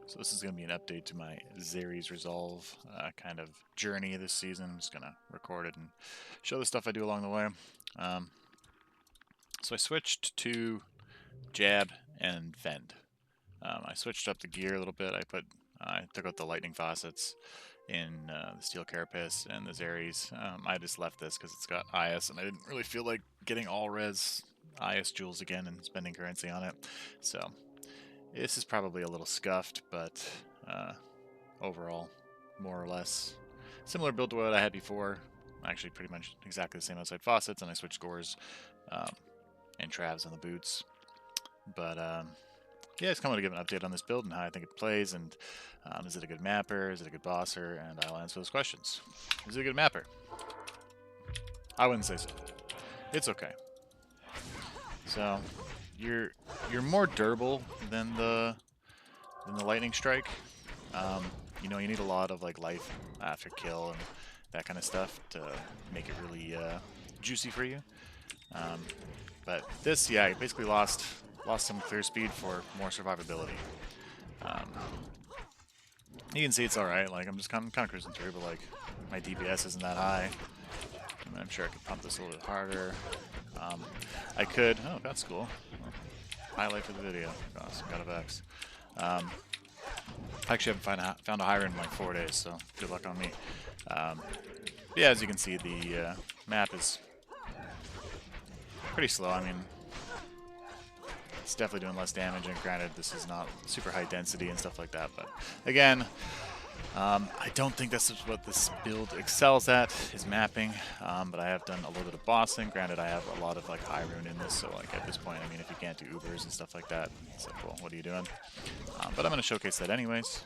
So this is going to be an update to my Zerae's Resolve kind of journey this season. I'm just going to record it and show the stuff I do along the way. So I switched to Jab and Fend. I switched up the gear a little bit. I took out the lightning faucets in the steel carapace and the Zerae's. I just left this because it's got IS, and I didn't really feel like getting all res IS jewels again and spending currency on it. So this is probably a little scuffed, but overall, more or less similar build to what I had before. Actually, pretty much exactly the same outside faucets, and I switched gores and travs on the boots. But yeah, just kind of to give an update on this build and how I think it plays, and is it a good mapper, is it a good bosser, and I'll answer those questions. Is it a good mapper? I wouldn't say so. It's okay. So you're more durable than the lightning strike. You know, you need a lot of like life after kill and that kind of stuff to make it really juicy for you. But this, yeah, you basically lost some clear speed for more survivability. You can see it's alright, like I'm just kind of cruising through, but like my DPS isn't that high. And I'm sure I could pump this a little bit harder. I could, oh, that's cool. Highlight for the video. Awesome, got a Vex. I actually haven't found a higher in like 4 days, so good luck on me. Yeah, as you can see, the map is pretty slow. I mean, it's definitely doing less damage, and granted, this is not super high density and stuff like that, but again, I don't think that's what this build excels at, is mapping, but I have done a little bit of bossing. Granted, I have a lot of like high rune in this, so like at this point, I mean, if you can't do Ubers and stuff like that, it's like, well, what are you doing? But I'm going to showcase that anyways.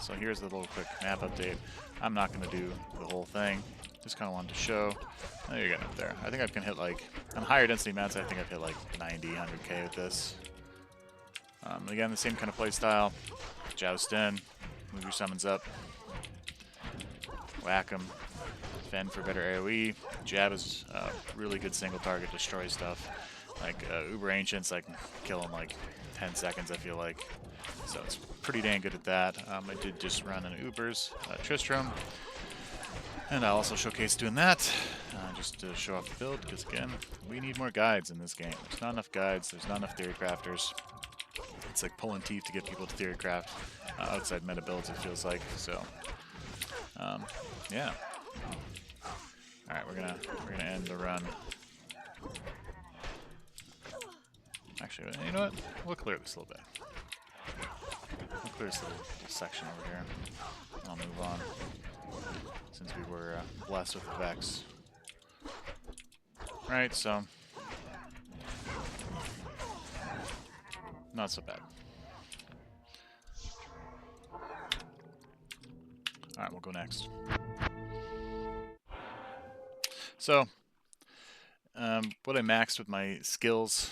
So here's the little quick map update. I'm not going to do the whole thing. Just kind of wanted to show. Oh, you're getting up there. I think I can hit like, on higher density maps, I think I've hit like 90, 100k with this. Again, the same kind of play style. Joust in, move your summons up, whack them, Fend for better AoE. Jab is really good single target, destroy stuff. Like Uber Ancients, I can kill them like 10 seconds, I feel like. So it's pretty dang good at that. I did just run an Uber's Trist, and I'll also showcase doing that, just to show off the build, because again, we need more guides in this game. There's not enough guides, there's not enough theory crafters. It's like pulling teeth to get people to theory craft outside meta builds, it feels like. So, yeah. All right, we're gonna end the run. Actually, you know what? We'll clear this a little bit. We'll clear this little section over here. I'll move on, since we were blessed with the Vex. Right, so not so bad. Alright, we'll go next. So, what I maxed with my skills,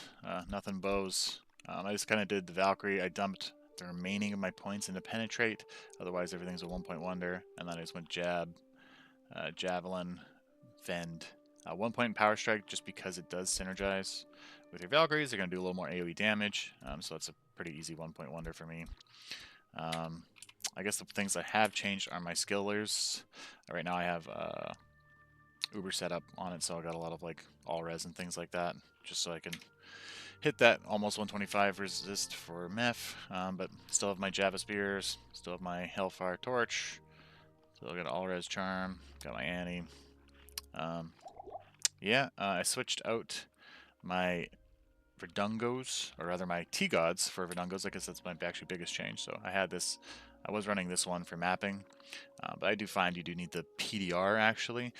nothing bows. I just kind of did the Valkyrie. I dumped the remaining of my points into Penetrate. Otherwise, everything's a 1-point wonder. And then I just went Jab, Javelin, Fend. 1 point in Power Strike, just because it does synergize with your Valkyries. They're going to do a little more AoE damage, so that's a pretty easy 1-point wonder for me. I guess the things I have changed are my skillers. Right now I have Uber setup on it, so I got a lot of like all res and things like that, just so I can hit that almost 125 resist for Meph, but still have my Java Spears, still have my Hellfire Torch, still got all res Charm, got my Annie. Yeah, I switched out my Verdungos, or rather my T-Gods for Verdungos. I guess that's my actually biggest change. So I had this, I was running this one for mapping, but I do find you do need the PDR actually.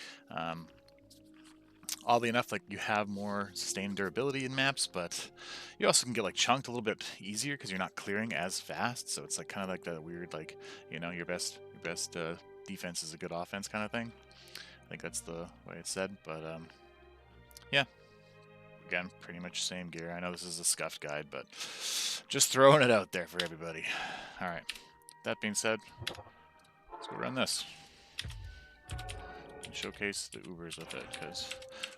Oddly enough, like you have more sustained durability in maps, but you also can get like chunked a little bit easier because you're not clearing as fast. So it's like kind of like that weird, like, you know, your best defense is a good offense kind of thing. I think that's the way it's said, but yeah. Again, pretty much same gear. I know this is a scuffed guide, but just throwing it out there for everybody. All right. That being said, let's go run this. And showcase the Ubers with it, because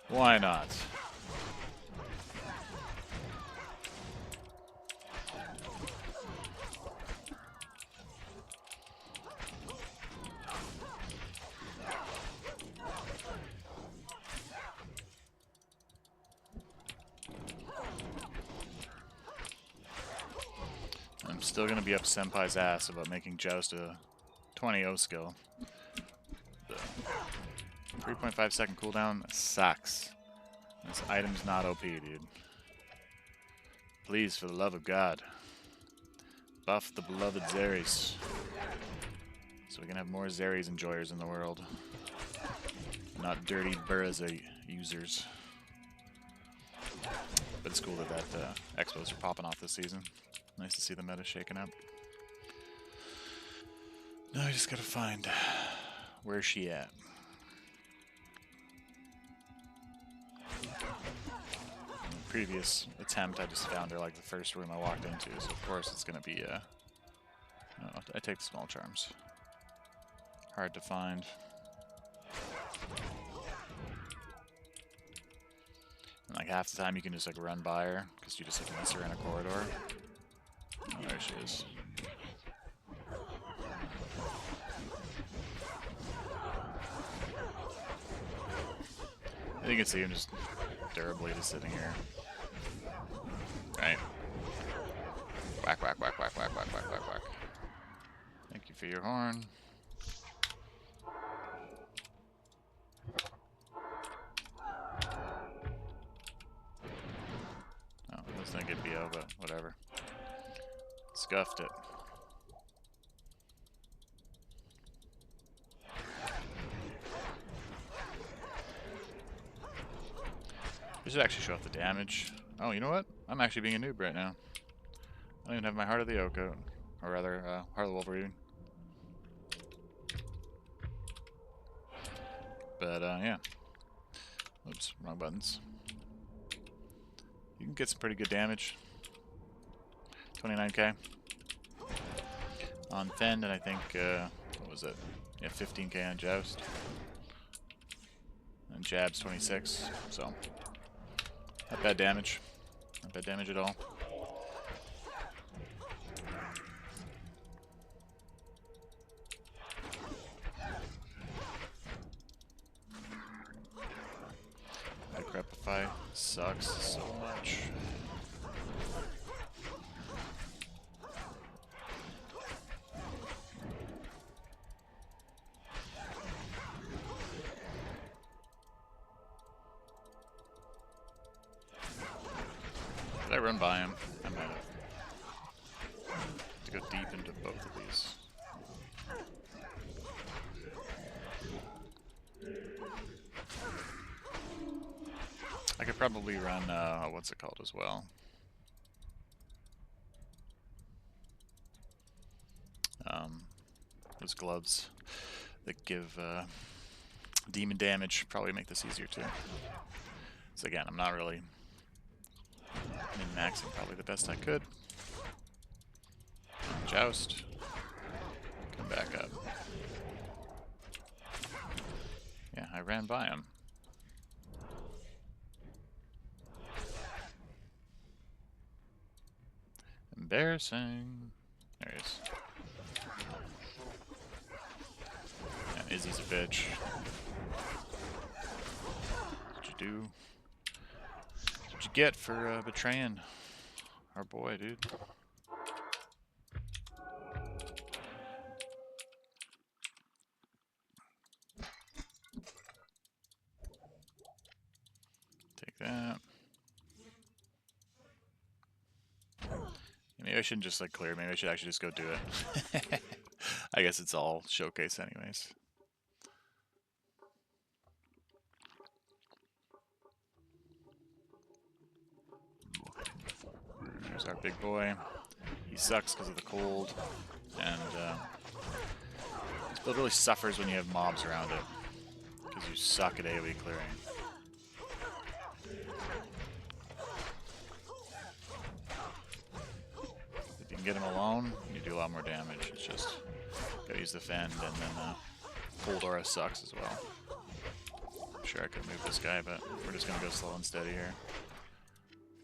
why not? I'm still gonna be up Senpai's ass about making Joust a 20-0 skill. The 3.5 second cooldown sucks. This item's not OP, dude. Please, for the love of God, buff the beloved Zeraes, so we can have more Zeraes enjoyers in the world, not dirty Burza users. But it's cool that expos are popping off this season. Nice to see the meta shaking up. Now I just gotta find where's she at. In the previous attempt, I just found her like the first room I walked into, so of course it's gonna be I take the small charms. Hard to find. And like half the time you can just like run by her because you just like miss her in a corridor. Oh, there she is. And you can see him just durably just sitting here. Right. Whack, whack, whack, whack, whack, whack, whack, whack, whack. Thank you for your horn. Oh, let's not get BO, but whatever. Scuffed it. We should actually show off the damage. Oh, you know what? I'm actually being a noob right now. I don't even have my Heart of the Oak out. Or rather, Heart of the Wolverine. But, yeah. Oops, wrong buttons. You can get some pretty good damage. 29k. On Fend, and I think, what was it? Yeah, 15k on Joust. And Jab's 26, so not bad damage. Not bad damage at all. That Crepify sucks so much. Did I run by him? I might have. To go deep into both of these. I could probably run, what's it called as well? Those gloves that give demon damage probably make this easier too. So again, I'm not really min-maxing probably the best I could. Joust. Come back up. Yeah, I ran by him. Embarrassing. There he is. And Izzy's a bitch. What'd you do? What'd you get for betraying our boy, dude? Take that. Maybe I shouldn't just like clear. Maybe I should actually just go do it. I guess it's all showcase anyways. There's our big boy. He sucks because of the cold, and this build really suffers when you have mobs around it, because you suck at AoE clearing. If you can get him alone, you do a lot more damage. It's just gotta use the Fend, and then Cold Aura sucks as well. I'm sure I could move this guy, but we're just gonna go slow and steady here.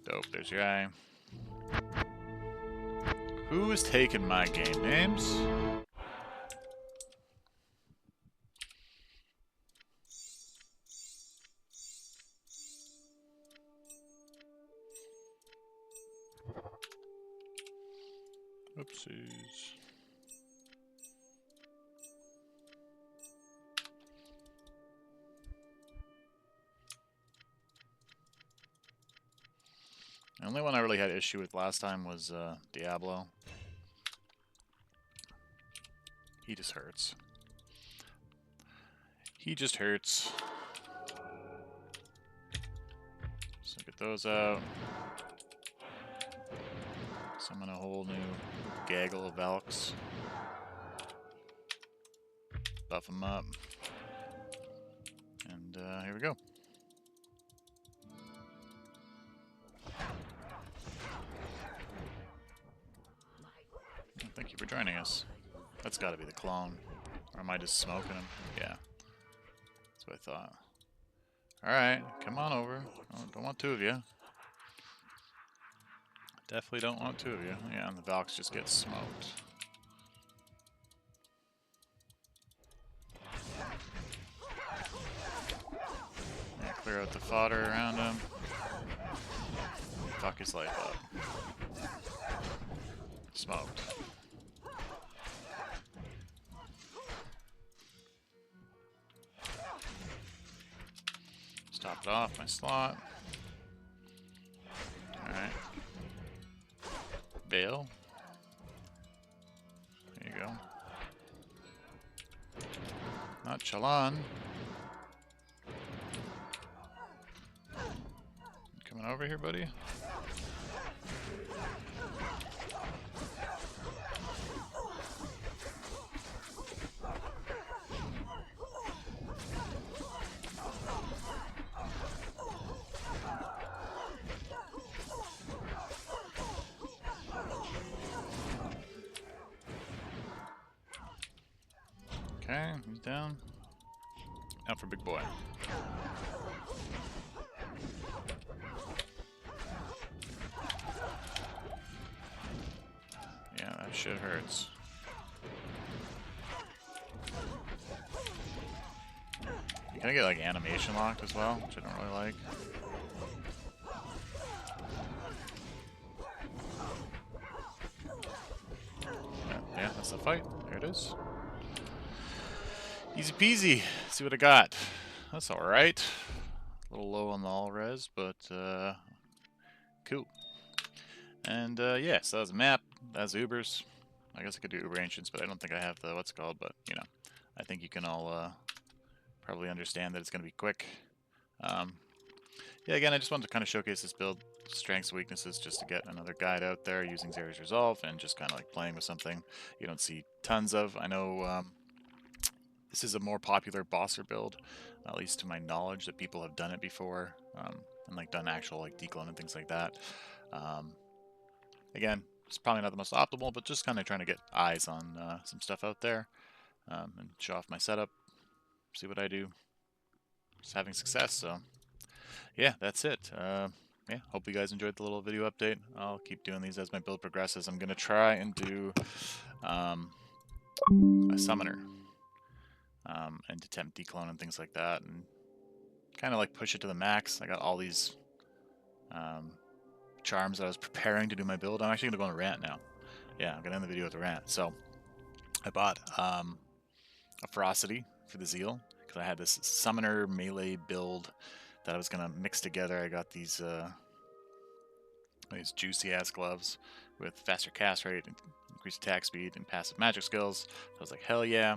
Dope, there's your eye. Who is taking my game names? Oopsies. The only one I really had issue with last time was Diablo. He just hurts. He just hurts. So get those out. Summon a whole new gaggle of Valks. Buff them up. And here we go. Thank you for joining us. That's got to be the clone. Or am I just smoking him? Yeah. That's what I thought. Alright, come on over. Oh, don't want two of you. Definitely don't want two of you. Yeah, and the Valks just get smoked. Yeah, clear out the fodder around him. Fuck his life up. Smoked. Stopped off my slot. Alright. Veil. There you go. Not Chalan. Coming over here, buddy. Okay, he's down. Now for big boy. Yeah, that shit hurts. You can get like animation locked as well, which I don't really like. Yeah, that's the fight. There it is. Easy peasy. See what I got. That's alright. A little low on the all res, but cool. And yeah, so that's a map. That's Ubers. I guess I could do Uber Ancients, but I don't think I have the what's it called, but you know. I think you can all probably understand that it's going to be quick. Yeah, again, I just wanted to kind of showcase this build, strengths, weaknesses, just to get another guide out there using Zerae's Resolve and just kind of like playing with something you don't see tons of. I know this is a more popular bosser build, at least to my knowledge, that people have done it before and like done actual like declone and things like that. Again, it's probably not the most optimal, but just kind of trying to get eyes on some stuff out there and show off my setup, see what I do. Just having success, so yeah, that's it. Yeah, hope you guys enjoyed the little video update. I'll keep doing these as my build progresses. I'm going to try and do a summoner and attempt declone and things like that, and kind of like push it to the max. I got all these charms that I was preparing to do my build. I'm actually going to go on a rant now. Yeah, I'm going to end the video with a rant. So I bought a ferocity for the zeal because I had this summoner melee build that I was going to mix together. I got these juicy ass gloves with faster cast rate, increased attack speed, and passive magic skills. So I was like, hell yeah.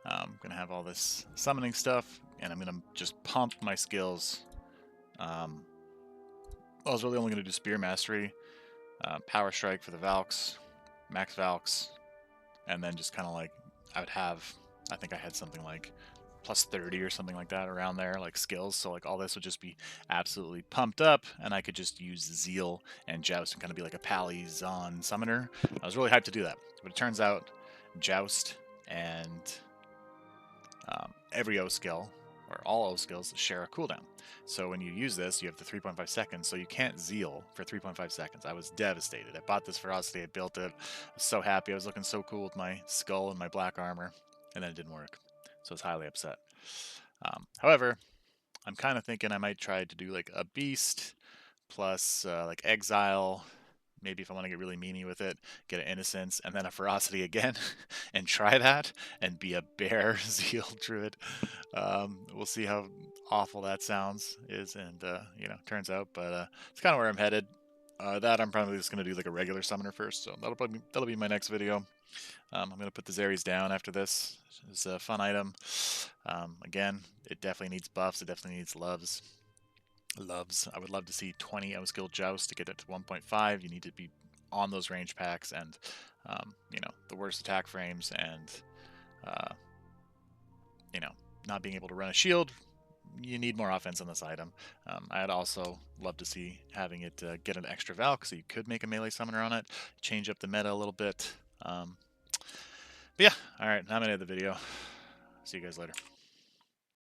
I'm going to have all this summoning stuff, and I'm going to just pump my skills. I was really only going to do Spear Mastery, Power Strike for the Valks, Max Valks, and then just kind of like, I would have, I think I had something like plus 30 or something like that around there, like skills. So like all this would just be absolutely pumped up, and I could just use Zeal and Joust and kind of be like a Pally-Zon summoner. I was really hyped to do that, but it turns out Joust and every O skill, or all O skills, share a cooldown. So when you use this, you have the 3.5 seconds, so you can't Zeal for 3.5 seconds. I was devastated. I bought this Ferocity, I built it, I was so happy. I was looking so cool with my skull and my black armor, and then it didn't work. So I was highly upset. However, I'm kind of thinking I might try to do like a Beast plus like Exile maybe if I want to get really meany with it, get an Innocence and then a Ferocity again, and try that, and be a Bear Zeal Druid. We'll see how awful that sounds and turns out, but it's kind of where I'm headed. That I'm probably just gonna do like a regular summoner first, so that'll be my next video. I'm gonna put the Zeraes down after this. It's a fun item. Again, it definitely needs buffs. It definitely needs loves. I would love to see 20 Outskill Joust to get it to 1.5. You need to be on those range packs and the worst attack frames and uh, you know not being able to run a shield. You need more offense on this item. I'd also love to see having it get an extra Valk, so you could make a melee summoner on it, change up the meta a little bit. But yeah, all right, I'm gonna end the video. See you guys later.